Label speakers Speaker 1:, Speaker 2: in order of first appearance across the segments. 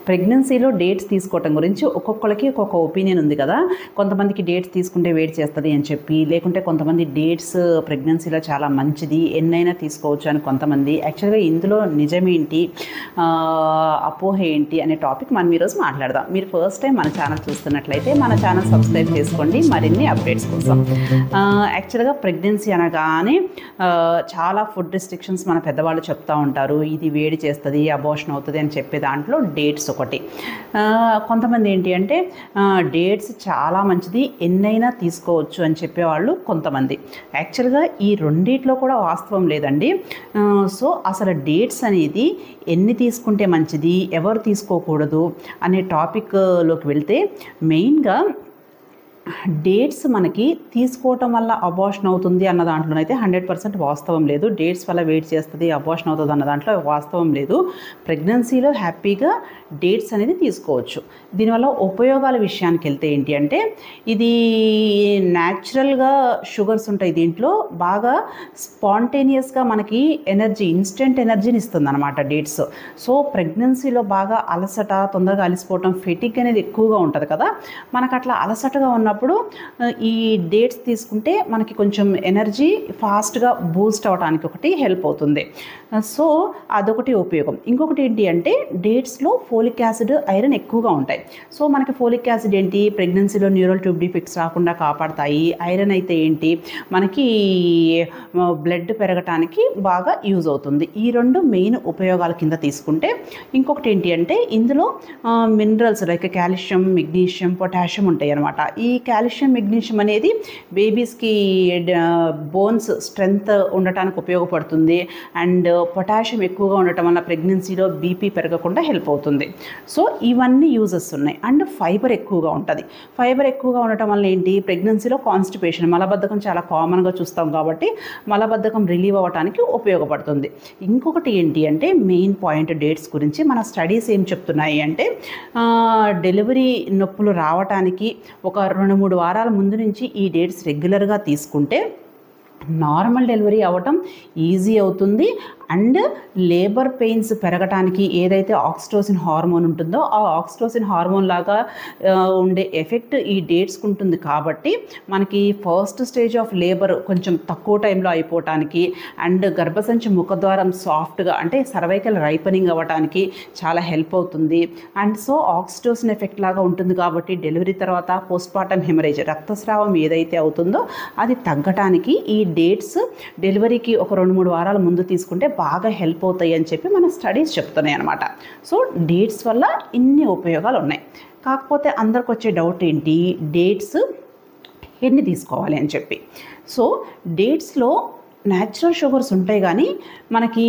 Speaker 1: ప్రెగ్నెన్సీలో డేట్స్ తీసుకోవటం గురించి ఒక్కొక్కరికి ఒక్కొక్క ఒపీనియన్ ఉంది కదా. కొంతమందికి డేట్స్ తీసుకుంటే వేడి చేస్తుంది అని చెప్పి, లేకుంటే కొంతమంది డేట్స్ ప్రెగ్నెన్సీలో చాలా మంచిది, ఎన్నైనా తీసుకోవచ్చు అని కొంతమంది. యాక్చువల్గా ఇందులో నిజమేంటి, అపోహ ఏంటి అనే టాపిక్ మనం ఈరోజు మాట్లాడదాం. మీరు ఫస్ట్ టైం మన ఛానల్ చూస్తున్నట్లయితే మన ఛానల్ సబ్స్క్రైబ్ చేసుకోండి మరిన్ని అప్డేట్స్ కోసం. యాక్చువల్గా ప్రెగ్నెన్సీ అనగానే చాలా ఫుడ్ రిస్ట్రిక్షన్స్ మన పెద్దవాళ్ళు చెప్తూ ఉంటారు. ఇది వేడి చేస్తుంది, అబోర్షన్ అవుతుంది అని చెప్పే దాంట్లో డేట్స్ ఒకటి. కొంతమంది ఏంటి అంటే డేట్స్ చాలా మంచిది, ఎన్నైనా తీసుకోవచ్చు అని చెప్పేవాళ్ళు కొంతమంది. యాక్చువల్గా ఈ రెండిట్లో కూడా వాస్తవం లేదండి. సో అసలు డేట్స్ అనేది ఎన్ని తీసుకుంటే మంచిది, ఎవరు తీసుకోకూడదు అనే టాపిక్లోకి వెళ్తే, మెయిన్గా డేట్స్ మనకి తీసుకోవటం వల్ల అబార్షన్ అవుతుంది అన్న దాంట్లోనైతే 100% వాస్తవం లేదు. డేట్స్ వల్ల వెయిట్ చేస్తుంది, అబార్షన్ అవుతుంది అన్న దాంట్లో వాస్తవం లేదు. ప్రెగ్నెన్సీలో హ్యాపీగా డేట్స్ అనేది తీసుకోవచ్చు. దీనివల్ల ఉపయోగాల విషయానికి వెళ్తే ఏంటి అంటే, ఇది న్యాచురల్గా షుగర్స్ ఉంటాయి దీంట్లో, బాగా స్పాంటేనియస్గా మనకి ఎనర్జీ, ఇన్స్టెంట్ ఎనర్జీని ఇస్తుంది అనమాట డేట్స్. సో ప్రెగ్నెన్సీలో బాగా అలసట, తొందరగా అలసిపోవటం, ఫెటిక్ అనేది ఎక్కువగా ఉంటుంది కదా. మనకు అట్లా అలసటగా ఉన్నప్పుడు ఈ డేట్స్ తీసుకుంటే మనకి కొంచెం ఎనర్జీ ఫాస్ట్గా బూస్ట్ అవ్వడానికి ఒకటి హెల్ప్ అవుతుంది. సో అదొకటి ఉపయోగం. ఇంకొకటి ఏంటి అంటే, డేట్స్లో ఫోలిక్ యాసిడ్, ఐరన్ ఎక్కువగా ఉంటాయి. సో మనకి ఫోలిక్ యాసిడ్ ఏంటి, ప్రెగ్నెన్సీలో న్యూరల్ ట్యూబ్ డిఫెక్ట్స్ రాకుండా కాపాడతాయి. ఐరన్ అయితే ఏంటి, మనకి బ్లడ్ పెరగటానికి బాగా యూజ్ అవుతుంది. ఈ రెండు మెయిన్ ఉపయోగాల కింద తీసుకుంటే, ఇంకొకటి ఏంటి అంటే ఇందులో minerals like calcium, magnesium, potassium ఉంటాయి అన్నమాట. ఈ కాల్షియం, మెగ్నీషియం అనేది బేబీస్కి బోన్స్ స్ట్రెంగ్త్ ఉండటానికి ఉపయోగపడుతుంది. అండ్ పొటాషియం ఎక్కువగా ఉండటం వల్ల ప్రెగ్నెన్సీలో బీపీ పెరగకుండా హెల్ప్ అవుతుంది. సో ఇవన్నీ యూజెస్ ఉన్నాయి. అండ్ ఫైబర్ ఎక్కువగా ఉంటుంది. ఫైబర్ ఎక్కువగా ఉండటం వల్ల ఏంటి, ప్రెగ్నెన్సీలో కాన్స్టిపేషన్, మలబద్ధకం చాలా కామన్గా చూస్తాం కాబట్టి మలబద్ధకం రిలీవ్ అవ్వడానికి ఉపయోగపడుతుంది. ఇంకొకటి ఏంటి అంటే, మెయిన్ పాయింట్ డేట్స్ గురించి మన స్టడీస్ ఏం చెప్తున్నాయి అంటే, డెలివరీ నొప్పులు రావటానికి ఒక 2-3 వారాల ముందు నుంచి ఈ డేట్స్ రెగ్యులర్గా తీసుకుంటే నార్మల్ డెలివరీ అవ్వటం ఈజీ అవుతుంది. అండ్ లేబర్ పెయిన్స్ పెరగటానికి ఏదైతే ఆక్సిటోసిన్ హార్మోన్ ఉంటుందో, ఆ ఆక్సిటోసిన్ హార్మోన్ లాగా ఉండే ఎఫెక్ట్ ఈ డేట్స్కి ఉంటుంది. కాబట్టి మనకి ఫస్ట్ స్టేజ్ ఆఫ్ లేబర్ కొంచెం తక్కువ టైంలో అయిపోవటానికి, అండ్ గర్భసంచి ముఖద్వారం సాఫ్ట్గా అంటే సర్వైకల్ రైపనింగ్ అవ్వటానికి చాలా హెల్ప్ అవుతుంది. అండ్ సో ఆక్సిటోసిన్ ఎఫెక్ట్ లాగా ఉంటుంది కాబట్టి డెలివరీ తర్వాత పోస్ట్మార్టం హెమరేజ్, రక్తస్రావం ఏదైతే అవుతుందో అది తగ్గటానికి ఈ డేట్స్ డెలివరీకి ఒక 2-3 వారాల ముందు తీసుకుంటే బాగా హెల్ప్ అవుతాయి అని చెప్పి మన స్టడీస్ చెప్తున్నాయి అనమాట. సో డేట్స్ వల్ల ఇన్ని ఉపయోగాలు ఉన్నాయి. కాకపోతే అందరికి వచ్చే డౌట్ ఏంటి, డేట్స్ ఎన్ని తీసుకోవాలి అని చెప్పి. సో డేట్స్లో న్యాచురల్ షుగర్స్ ఉంటాయి కానీ మనకి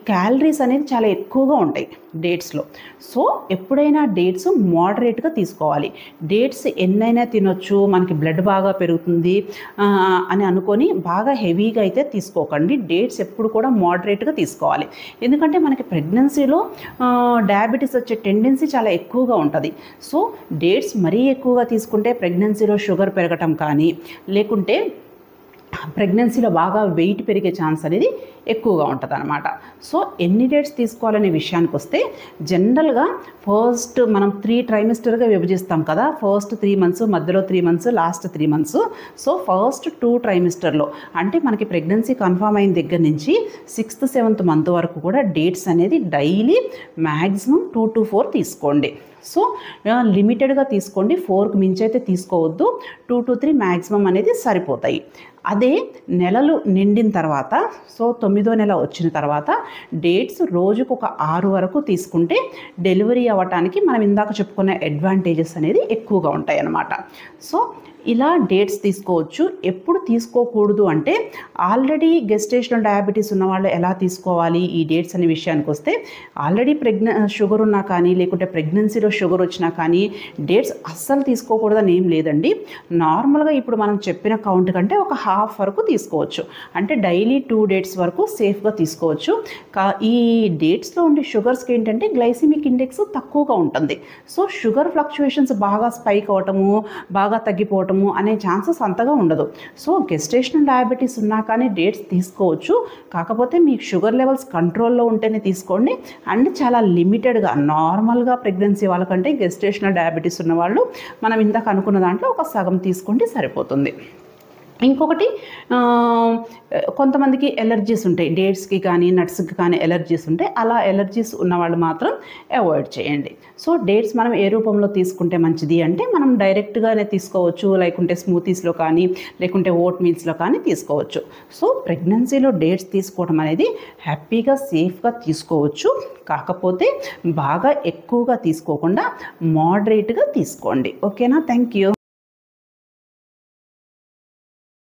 Speaker 1: క్యాలరీస్ అనేది చాలా ఎక్కువగా ఉంటాయి డేట్స్లో. సో ఎప్పుడైనా డేట్స్ మోడరేట్గా తీసుకోవాలి. డేట్స్ ఎన్నైనా తినొచ్చు, మనకి బ్లడ్ బాగా పెరుగుతుంది అని అనుకొని బాగా హెవీగా అయితే తీసుకోకండి. డేట్స్ ఎప్పుడు కూడా మోడరేట్గా తీసుకోవాలి. ఎందుకంటే మనకి ప్రెగ్నెన్సీలో డయాబెటీస్ వచ్చే టెండెన్సీ చాలా ఎక్కువగా ఉంటుంది. సో డేట్స్ మరీ ఎక్కువగా తీసుకుంటే ప్రెగ్నెన్సీలో షుగర్ పెరగటం కానీ, లేకుంటే ప్రెగ్నెన్సీలో బాగా వెయిట్ పెరిగే ఛాన్స్ అనేది ఎక్కువగా ఉంటుంది అనమాట. సో ఎన్ని డేట్స్ తీసుకోవాలనే విషయానికి వస్తే, జనరల్గా ఫస్ట్ మనం 3 ట్రైమిస్టర్గా విభజిస్తాం కదా. ఫస్ట్ 3 months, మధ్యలో 3 months, last 3 months. So first 2 ట్రైమిస్టర్లో అంటే మనకి ప్రెగ్నెన్సీ కన్ఫర్మ్ అయిన దగ్గర నుంచి 6th, 7th month వరకు కూడా డేట్స్ అనేది డైలీ మ్యాక్సిమం 2 to 4 తీసుకోండి. సో లిమిటెడ్గా తీసుకోండి, 4కు మించి అయితే తీసుకోవద్దు. 2 to 3 మ్యాక్సిమం అనేది సరిపోతాయి. అదే నెలలు నిండిన తర్వాత, సో 9వ నెల వచ్చిన తర్వాత డేట్స్ రోజుకు ఒక 6 వరకు తీసుకుంటే డెలివరీ అవ్వటానికి మనం ఇందాక చెప్పుకున్న అడ్వాంటేజెస్ అనేది ఎక్కువగా ఉంటాయి అన్నమాట. సో ఇలా డేట్స్ తీసుకోవచ్చు. ఎప్పుడు తీసుకోకూడదు అంటే, ఆల్రెడీ గెస్టేషనల్ డయాబెటీస్ ఉన్న వాళ్ళు ఎలా తీసుకోవాలి ఈ డేట్స్ అనే విషయానికి వస్తే, ఆల్రెడీ షుగర్ ఉన్నా కానీ, లేకుంటే ప్రెగ్నెన్సీలో షుగర్ వచ్చినా కానీ డేట్స్ అస్సలు తీసుకోకూడదని ఏం లేదండి. నార్మల్గా ఇప్పుడు మనం చెప్పిన కౌంట్ కంటే ఒక హాఫ్ వరకు తీసుకోవచ్చు. అంటే డైలీ 2 డేట్స్ వరకు సేఫ్గా తీసుకోవచ్చు. ఈ డేట్స్లో ఉండే షుగర్స్కి ఏంటంటే గ్లైసిమిక్ ఇండెక్స్ తక్కువగా ఉంటుంది. సో షుగర్ ఫ్లక్చుయేషన్స్ బాగా స్పైక్ అవ్వటము, బాగా తగ్గిపోవటం అయిపోవటము అనే ఛాన్సెస్ అంతగా ఉండదు. సో గెస్టేషనల్ డయాబెటీస్ ఉన్నా కానీ డేట్స్ తీసుకోవచ్చు. కాకపోతే మీకు షుగర్ లెవెల్స్ కంట్రోల్లో ఉంటేనే తీసుకోండి. అండ్ చాలా లిమిటెడ్గా, నార్మల్గా ప్రెగ్నెన్సీ వాళ్ళకంటే గెస్టేషనల్ డయాబెటీస్ ఉన్న వాళ్ళు మనం ఇందాక అనుకున్న దాంట్లో ఒక సగం తీసుకోండి సరిపోతుంది. ఇంకొకటి, కొంతమందికి ఎలర్జీస్ ఉంటాయి, డేట్స్కి కానీ నట్స్కి కానీ ఎలర్జీస్ ఉంటాయి. అలా ఎలర్జీస్ ఉన్నవాళ్ళు మాత్రం అవాయిడ్ చేయండి. సో డేట్స్ మనం ఏ రూపంలో తీసుకుంటే మంచిది అంటే, మనం డైరెక్ట్గానే తీసుకోవచ్చు, లేకుంటే స్మూతీస్లో కానీ లేకుంటే ఓట్ మీల్స్లో కానీ తీసుకోవచ్చు. సో ప్రెగ్నెన్సీలో డేట్స్ తీసుకోవడం అనేది హ్యాపీగా సేఫ్గా తీసుకోవచ్చు. కాకపోతే బాగా ఎక్కువగా తీసుకోకుండా మోడరేట్గా తీసుకోండి. ఓకేనా? Thank you.